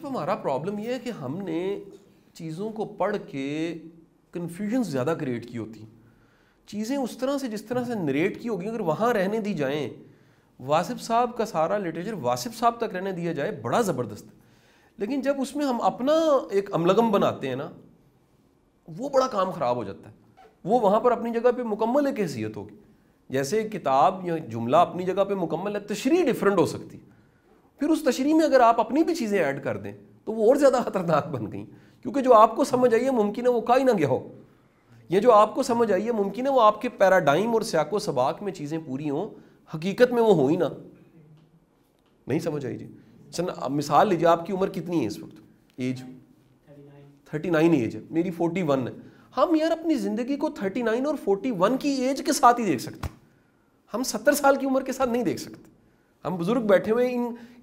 हमारा प्रॉब्लम यह है कि हमने चीज़ों को पढ़ के कन्फ्यूजन ज़्यादा क्रिएट की होती। चीज़ें उस तरह से जिस तरह से नरेट की होगी अगर वहाँ रहने दी जाएँ, वासिफ साहब का सारा लिटरेचर वासिफ साहब तक रहने दिया जाए, बड़ा ज़बरदस्त है। लेकिन जब उसमें हम अपना एक अमलगम बनाते हैं ना, वो बड़ा काम ख़राब हो जाता है। वो वहाँ पर अपनी जगह पे मुकम्मल एक हैसियत होगी। जैसे किताब या जुमला अपनी जगह पे मुकम्मल है, तशरीह डिफरेंट हो सकती है। फिर उस तशरीह में अगर आप अपनी भी चीज़ें ऐड कर दें तो वो और ज़्यादा ख़तरनाक बन गई, क्योंकि जो आपको समझ आई है मुमकिन है वो का ही ना गया हो। ये जो आपको समझ आई है मुमकिन है वो आपके पैराडाइम और स्याको सबाक में चीज़ें पूरी हों, हकीकत में वो हो ही ना। नहीं समझ आई जी। चल मिसाल लीजिए, आपकी उम्र कितनी है इस वक्त? एज 39 एज है, मेरी 41 है। हम यार अपनी ज़िंदगी को 39 और 41 की एज के साथ ही देख सकते हैं, हम 70 साल की उम्र के साथ नहीं देख सकते। हम बुजुर्ग बैठे हुए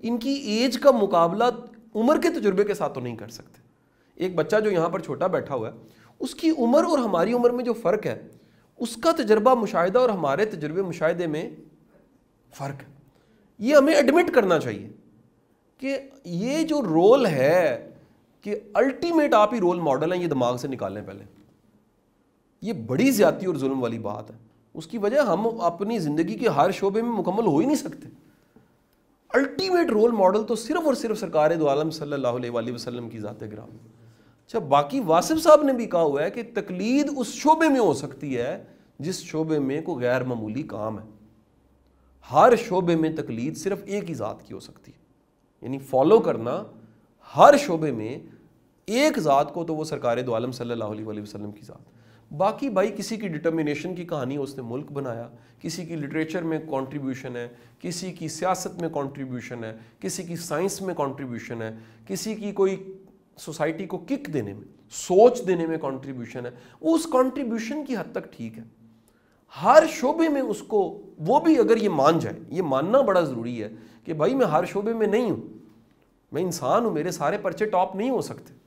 इनकी एज का मुकाबला उम्र के तजुर्बे के साथ तो नहीं कर सकते। एक बच्चा जो यहाँ पर छोटा बैठा हुआ है, उसकी उम्र और हमारी उम्र में जो फ़र्क है, उसका तजर्बा मुशाहिदा और हमारे तजर्बे मुशाहिदे में फ़र्क है। ये हमें एडमिट करना चाहिए कि ये जो रोल है कि अल्टीमेट आप ही रोल मॉडल हैं, ये दिमाग से निकालें पहले। ये बड़ी ज़्यादती और जुल्म वाली बात है। उसकी वजह हम अपनी ज़िंदगी के हर शोबे में मुकम्मल हो ही नहीं सकते। अल्टीमेट रोल मॉडल तो सिर्फ और सिर्फ सरकार दो आलम सल्लल्लाहु अलैहि वसल्लम की ज़ात गिराम। अच्छा, बाकी वासिफ साहब ने भी कहा हुआ है कि तकलीद उस शोबे में हो सकती है जिस शोबे में कोई गैर मामूली काम है। हर शोबे में तकलीद सिर्फ एक ही ज़ात की हो सकती है, यानी फॉलो करना हर शोबे में एक ज़ात को, तो वो सरकार दो आलम सल्लल्लाहु अलैहि वसल्लम की ज़ात। बाकी भाई किसी की डिटर्मिनेशन की कहानी, उसने मुल्क बनाया, किसी की लिटरेचर में कंट्रीब्यूशन है, किसी की सियासत में कंट्रीब्यूशन है, किसी की साइंस में कंट्रीब्यूशन है, किसी की कोई सोसाइटी को किक देने में, सोच देने में कंट्रीब्यूशन है। उस कंट्रीब्यूशन की हद तक ठीक है, हर शोबे में उसको, वो भी अगर ये मान जाए, ये मानना बड़ा ज़रूरी है कि भाई मैं हर शोबे में नहीं हूँ, मैं इंसान हूँ, मेरे सारे पर्चे टॉप नहीं हो सकते।